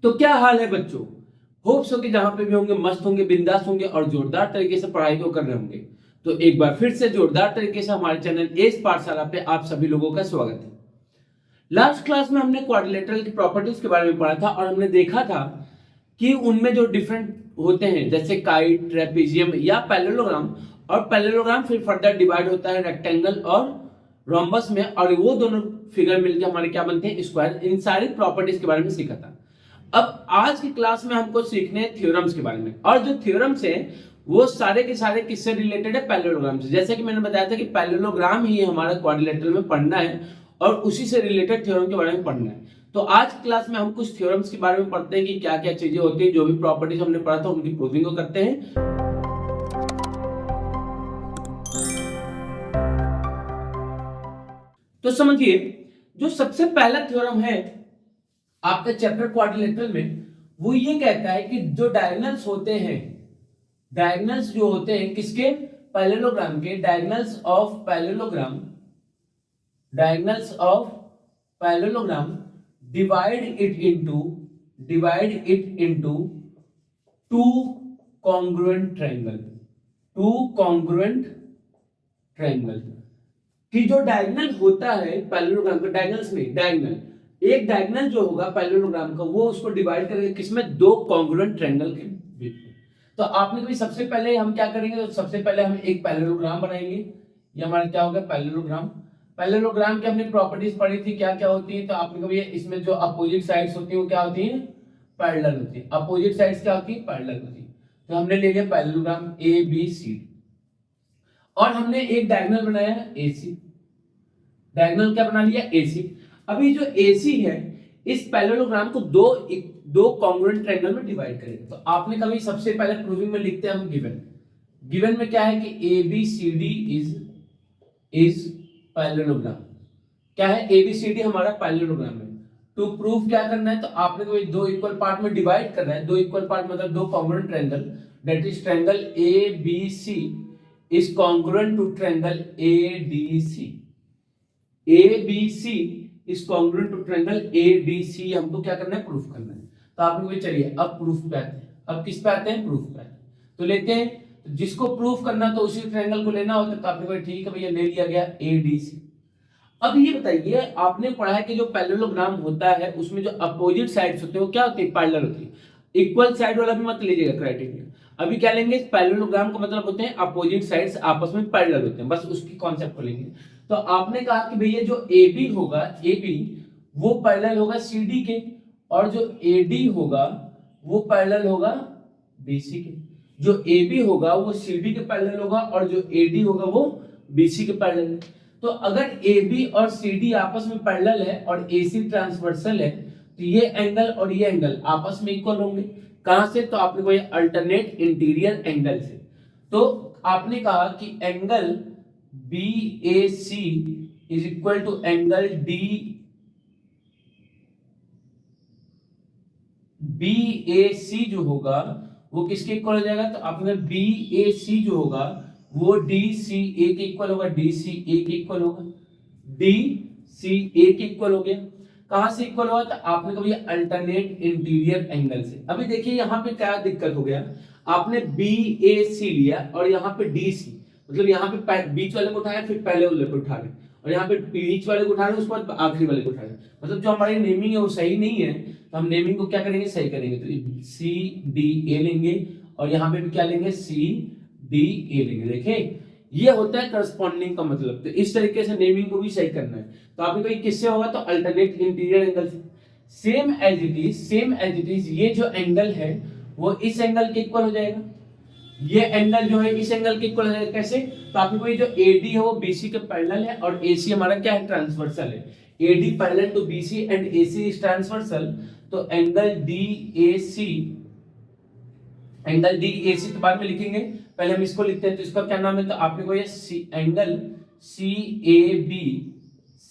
तो क्या हाल है बच्चों? होप्स हो कि जहां पे भी होंगे मस्त होंगे, बिंदास होंगे और जोरदार तरीके से पढ़ाई को कर रहे होंगे। तो एक बार फिर से जोरदार तरीके से हमारे चैनल एस पाठशाला पे आप सभी लोगों का स्वागत है। लास्ट क्लास में हमने क्वाड्रिलेटरल की प्रॉपर्टीज के बारे में पढ़ा था और हमने देखा था कि उनमें जो डिफरेंट होते हैं जैसे काइट, ट्रेपेजियम या पैरेललोग्राम, और पैरेललोग्राम फिर फर्दर डिवाइड होता है रेक्टेंगल और रोम्बस में, और वो दोनों फिगर मिलकर हमारे क्या बनते हैं, स्क्वायर। इन सारी प्रॉपर्टीज के बारे में सीखा था। अब आज की क्लास में हमको सीखने हैं थ्योरम्स के बारे में, और जो थ्योरम्स है वो सारे के सारे किससे रिलेटेड है, पैरेललोग्राम से। जैसे कि मैंने बताया था कि पैरेललोग्राम ही हमारा क्वाड्रिलेटरल में पढ़ना है और उसी से रिलेटेड थ्योरम के बारे में पढ़ना है। तो आज की क्लास में हम कुछ थ्योरम्स के बारे में पढ़ते हैं कि क्या क्या चीजें होती हैं, जो भी प्रॉपर्टीज हमने पढ़ा था उनकी प्रूविंग को करते हैं। तो समझिए, जो सबसे पहला थ्योरम है आपका चैप्टर क्वाड्रिलेटरल में, वो ये कहता है कि जो डायगोनल्स होते हैं, डायगोनल्स जो होते हैं किसके, पैरेललोग्राम के, diagonals of parallelogram, diagonals of parallelogram divide it into two congruent triangle, two congruent triangle. कि जो डायगोनल होता है पैरेललोग्राम का, डायगोनल्स में डायगोनल, एक डायगोनल जो होगा पैरेललोग्राम का वो उसको डिवाइड करेंगे किसमें, दो कॉन्ग्रुएंट ट्रायंगल के बीच में। तो आपने कभी सबसे पहले हम क्या करेंगे, तो सबसे पहले हम एक पैरेललोग्राम बनाएंगे। ये हमारा क्या होगा, पैरेललोग्राम। पैरेललोग्राम की हमने प्रॉपर्टीज पढ़ी थी, क्या क्या होती है, तो आपने कभी इसमें जो अपोजिट साइड्स होती है वो क्या होती है, पैरेलल होती है। अपोजिट साइड्स क्या होती है, पैरेलल होती है। तो हमने ले लिया पैरेललोग्राम ए बी सी, और हमने एक डायगोनल बनाया ए सी। डायगोनल क्या बना लिया, AC। अभी जो AC है इस पैरेललोग्राम को दो कॉन्ग्रुएंट ट्रायंगल में डिवाइड करेंगे। तो आपने कभी सबसे पहले प्रूविंग में लिखते हैं हम गिवन। गिवन में क्या है कि ABCD इज पैरेललोग्राम। क्या है, ABCD हमारा पैरेललोग्राम है। टू प्रूव क्या करना है, तो आपने कोई दो इक्वल पार्ट में डिवाइड करना है। दो इक्वल पार्ट मतलब दो congruent triangle, that is triangle ABC is congruent to triangle ADC। ABC is congruent to triangle ADC। हमको क्या करना है, प्रूफ करना है। तो आपको भी चलिए अब प्रूफ पे आते हैं। अब किस पे आते हैं, प्रूफ पे आते हैं। तो लेते हैं, तो जिसको प्रूफ करना तो उसी ट्रायंगल को लेना होता है। तो आपने कहा ठीक है भैया, ले लिया गया ADC। अब ये बताइए, आपने पढ़ा है कि जो पैरेललोग्राम होता है उसमें जो अपोजिट साइड्स होते हैं वो क्या होती है, पैरेलल होती है। इक्वल साइड वाला भी मत लीजिएगा क्राइटेरिया। अभी क्या लेंगे, पैरेललोग्राम का मतलब होते हैं अपोजिट साइड्स आपस में पैरेलल होते हैं, बस उसकी कॉन्सेप्ट को लेंगे। तो आपने कहा कि भैया जो AB होगा, AB वो पैरेलल होगा CD के, और जो AD होगा वो पैरेलल होगा BC के। जो AB होगा वो CD के पैरेलल होगा, और जो AD होगा वो BC के पैरेलल है। तो अगर AB और CD आपस में पैरेलल है और AC ट्रांसवर्सल है, तो ये एंगल और ये एंगल आपस में इक्वल होंगे। कहां से, तो आपने कोई अल्टरनेट इंटीरियर एंगल से। तो आपने कहा कि angle BAC is equal to angle BAC जो होगा वो किसके इक्वल हो जाएगा, तो आपने BAC जो होगा वो DCA के इक्वल होगा, DCA के इक्वल होगा, DCA के इक्वल हो गया। कहां से इक्वल हुआ, तो आपने कभी अल्टरनेट इंटीरियर एंगल से। अभी देखिए यहाँ पे क्या दिक्कत हो गया, आपने BAC लिया और यहाँ पे DC, मतलब यहाँ पे बीच वाले को उठाया फिर पहले वाले को उठा रहे, और यहाँ पे बीच वाले को उठा रहे उसके बाद आखिरी वाले को उठा रहे, मतलब जो हमारी नेमिंग है वो सही नहीं है। तो हम नेमिंग को क्या करेंगे, सही करेंगे। तो CDA लेंगे, और यहाँ पे भी क्या लेंगे, CDA लेंगे। देखिए ये होता है करस्पॉन्डिंग का मतलब। तो इस तरीके से नेमिंग को भी सही करना है। तो आपने कहा किससे होगा, तो अल्टरनेट इंटीरियर एंगल से। सेम एज इट इज ये जो एंगल है वो इस एंगल के इक्वल हो जाएगा। ये एंगल जो है इस एंगल के इक्वल है। कैसे, तो आपने कोई जो AD है वो BC के पैरेलल है, और AC हमारा क्या है, ट्रांसवर्सल है। AD parallel to BC and AC is transversal. तो एंगल DAC तो बाद में लिखेंगे, पहले हम इसको लिखते हैं। तो इसका क्या नाम है, तो आपने को ये एंगल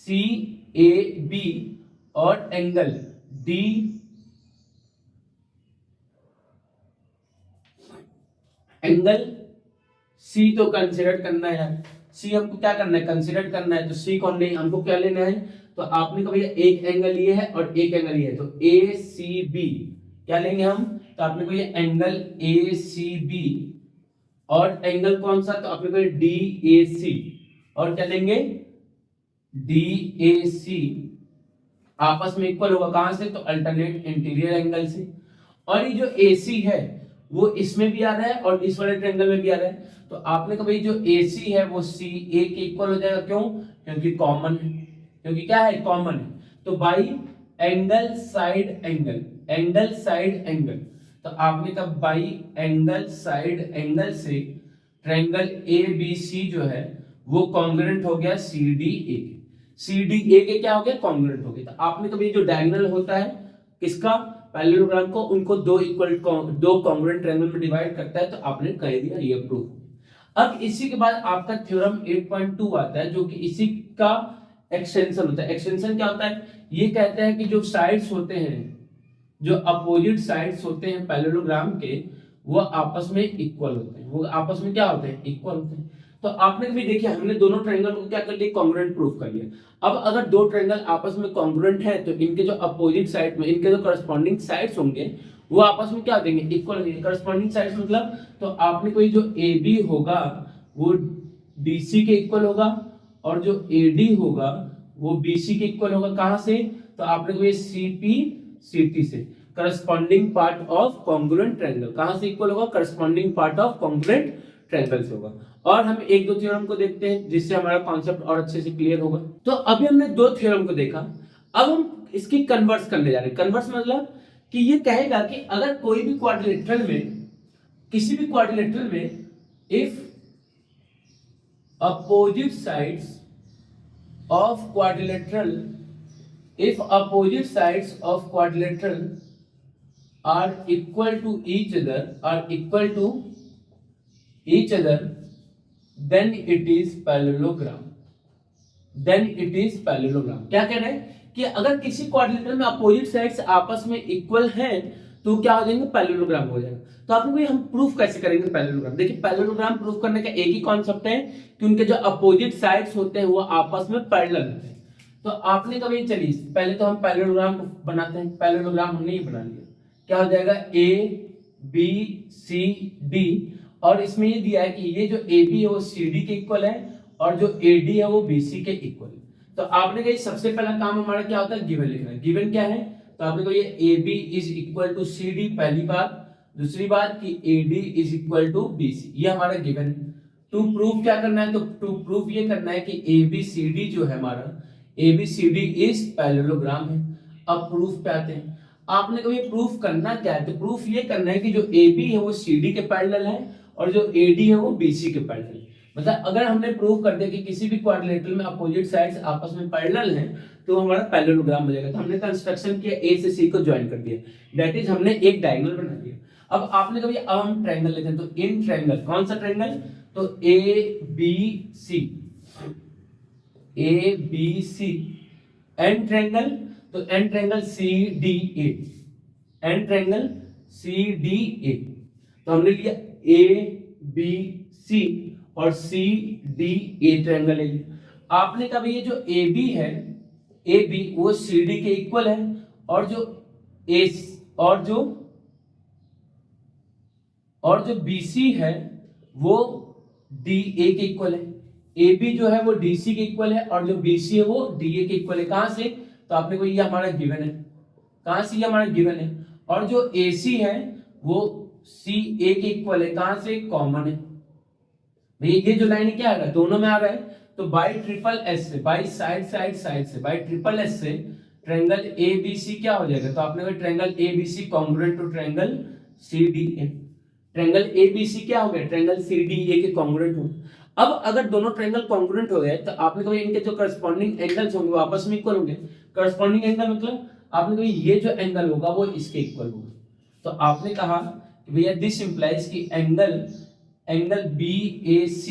CAB और एंगल D एंगल C तो कंसिडर करना है यार। C हमको क्या करना है, कंसिडर करना है। तो C कौन नहीं, हमको क्या लेना है, तो आपने कहा भैया एक एंगल ये है और एक एंगल ये है, तो ACB क्या लेंगे हम, तो आपने को ये एंगल ए सी बी, और एंगल कौन सा, तो आपने को डी ए सी, और क्या लेंगे डी ए सी आपस में इक्वल होगा कहां से, तो अल्टरनेट इंटीरियर एंगल से। और ये जो AC है वो इसमें भी आ रहा है और इस वाले ट्रायंगल में भी आ रहा है, तो आपने कहा भाई जो AC है वो CA के इक्वल हो जाएगा, क्यों, क्योंकि कॉमन है, क्योंकि क्या है, कॉमन है। तो by angle side angle, angle side angle, तो आपने कहा बाई एंगल साइड एंगल से ट्रायंगल ABC जो है वो कॉन्ग्रुएंट हो गया CDA के, CDA के क्या हो गया, कॉन्ग्रुएंट हो गया। तो आपने कभी जो डायगोनल होता है किसका, पैरेललोग्राम को, उनको दो कॉन्ग्रुएंट ट्रायंगल में डिवाइड करता है, तो आपने कह दिया ये प्रूफ। अब इसी के बाद आपका थ्योरम 8.2 आता है जो कि इसी का एक्सटेंशन होता है। एक्सटेंशन क्या होता है, ये कहता है कि जो साइड्स होते हैं, जो अपोजिट साइड्स होते हैं पैरेललोग्राम के, वो आपस में इक्वल होते हैं, वो आपस में क्या होते हैं, इक्वल होते हैं। तो आपने भी देखिए हमने दोनों ट्रायंगल को क्या कर लिया, कॉन्ग्रुएंट प्रूफ कर लिया। अब अगर दो ट्रायंगल आपस में कॉन्ग्रुएंट है तो इनके जो अपोजिट साइड में, इनके जो करस्पॉन्डिंग साइड्स होंगे वो आपस में क्या देंगे, इक्वल होंगे। करस्पॉन्डिंग साइड्स मतलब, तो आपने कोई जो AB होगा वो BC के इक्वल होगा, और जो AD होगा वो BC के इक्वल होगा, कहां से, तो आपने कोई CP CT से, corresponding part of congruent triangle, कहां से इक्वल होगा, corresponding part of congruent triangle से होगा। और हम एक दो थ्योरम को देखते हैं जिससे हमारा कॉन्सेप्ट और अच्छे से क्लियर होगा। तो अभी हमने दो थ्योरम को देखा, अब हम इसकी कन्वर्स करने जा रहे हैं। कन्वर्स मतलब कि ये कहेगा कि अगर कोई भी क्वाड्रिलेटरल में, किसी भी क्वाड्रिलेटरल में, if opposite sides of quadrilateral, if opposite sides of quadrilateral are equal to each other, then it is parallelogram, क्या कह रहे हैं कि अगर किसी क्वाड्रिलेटरल में अपोजिट साइड्स आपस में इक्वल हैं तो क्या हो जाएंगे, पैरेललोग्राम हो जाएगा। तो आपने भाई हम प्रूफ कैसे करेंगे पैरेललोग्राम, देखिए पैरेललोग्राम प्रूफ करने का एक ही कॉन्सेप्ट है कि उनके जो अपोजिट साइड्स होते हैं वो आपस में पैरेलल होते हैं। तो आपने कभी, चलिए पहले तो हम पैरेललोग्राम को बनाते हैं। पैरेललोग्राम हमने ये बना लिया, क्या हो जाएगा, ABCD, और इसमें ये दिया है कि ये जो AB है वो CD के इक्वल है और जो AD है वो BC के इक्वल है। तो आपने कहा सबसे पहला काम हमारा क्या होता है, गिवन लिखना है। गिवन क्या है, तो आपने कहा ये AB is equal to CD, पहली बात। दूसरी बात कि AD is equal to BC, ये हमारा गिवन है। टू प्रूफ क्या करना है, तो टू प्रूफ ये करना है कि ABCD जो है हमारा, ABCD इज पैरेललोग्राम है। अब प्रूफ पे आते हैं। आपने कभी प्रूफ करना क्या है, तो प्रूफ ये करना है कि जो AB है वो CD के पैरेलल है और जो AD है वो BC के पैरेलल है। मतलब अगर हमने प्रूफ कर दिया कि किसी भी क्वाड्रिलेटरल में अपोजिट साइड्स आपस में पैरेलल हैं तो हमारा पैरेललोग्राम हो जाएगा। तो हमने कंस्ट्रक्शन किया, A से C को ज्वाइन कर दिया, दैट इज हमने एक डायगोनल बना दिया। अब आपने कभी, अब हम ट्रायंगल लेते हैं, तो इन ट्रायंगल, कौन सा ट्रायंगल, तो ABC एंड ट्रायंगल, तो and triangle CDA, and triangle CDA। तो हमने लिया ABC और CDA ट्रायंगल ले लिया। आपने कहा ये जो AB है, AB वो CD के इक्वल है, और जो BC है वो DA के इक्वल है। AB जो है वो DC के इक्वल है और जो BC है वो DA के इक्वल है। कहां से, तो आपने को ये हमारा गिवन है, कहां से, ये हमारा गिवन है। और जो AC है वो CA के इक्वल है, कहां से, कॉमन है। ये जो लाइन क्या आ रहा है, दोनों में आ रहा है। तो बाई ट्रिपल एस से, बाई साइड से, बाई ट्रिपल एस से ट्रायंगल ABC क्या हो जाएगा, तो आपने कहा triangle ABC congruent to triangle CDA। Triangle ABC क्या हो गया, ट्रायंगल CDA के कॉन्ग्रुएंट हो। अब अगर दोनों ट्रायंगल कॉन्ग्रुएंट हो गए तो आपने कहा इनके जो करस्पॉन्डिंग एंगल्स होंगे वो आपस में इक्वल होंगे। करस्पॉन्डिंग एंगल मतलब आपने कहा ये जो एंगल होगा वो इसके इक्वल होगा। तो आपने कहा कि भैया this implies that angle BAC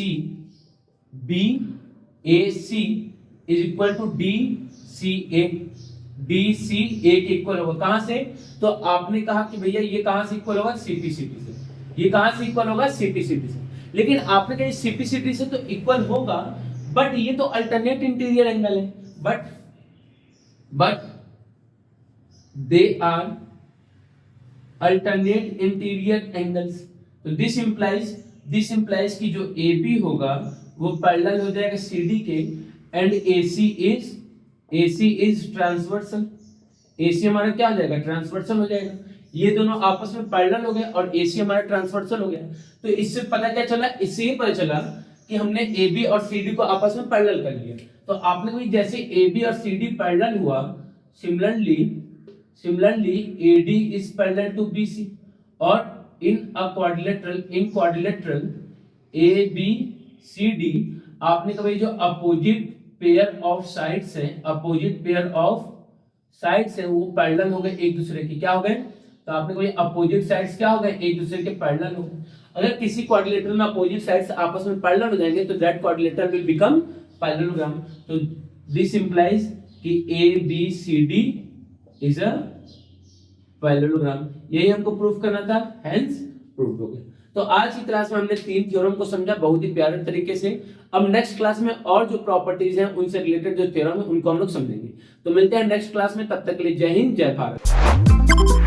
is equal to DCA, DCA के इक्वल होगा। कहां से, तो आपने कहा कि भैया ये कहां से इक्वल होगा, CPCT से। ये कहां से इक्वल होगा, CPCT से। लेकिन आपने कहा CPCT से तो इक्वल होगा, बट ये तो अल्टरनेट इंटीरियर एंगल है, but they are alternate interior angles. तो दिस इंप्लाइज कि जो ए बी होगा वो पैरेलल हो जाएगा सी डी के, and A C is transversal. A C हमारा क्या हो जाएगा, ट्रांसवर्सल हो जाएगा। ये दोनों आपस में पैरेलल हो गए और ए सी हमारा ट्रांसवर्सल हो गया। तो इससे पता क्या चला, इससे ही पता चला कि हमने ए बी और सी डी को आपस में पैरेलल कर लिया। तो आपने कोई जैसे ए बी और सी डी पैरेलल हुआ, similarly A D is parallel to B C, और in quadrilateral A B C D आपने कभी जो अपोजिट पेयर ऑफ साइड्स हैं वो पैरेलल हो गए एक दूसरे के, क्या हो गए, तो आपने कोई अपोजिट साइड्स क्या हो गए, एक दूसरे के पैरेलल हो गए। अगर किसी क्वाड्रिलेटरल में अपोजिट साइड्स आपस में पैरेलल हो जाएंगे तो that quadrilateral will become parallelogram. तो this implies that A B C D is a parallelogram. यही हमको प्रूफ करना था, हेंस प्रूफ हो गया। तो आज की क्लास में हमने 3 थ्योरम को समझा बहुत ही प्यारे तरीके से। अब नेक्स्ट क्लास में और जो प्रॉपर्टीज हैं उनसे रिलेटेड जो थ्योरम है उनको हम लोग समझेंगे। तो मिलते हैं नेक्स्ट क्लास में, तब तक के लिए जय हिंद जय भारत।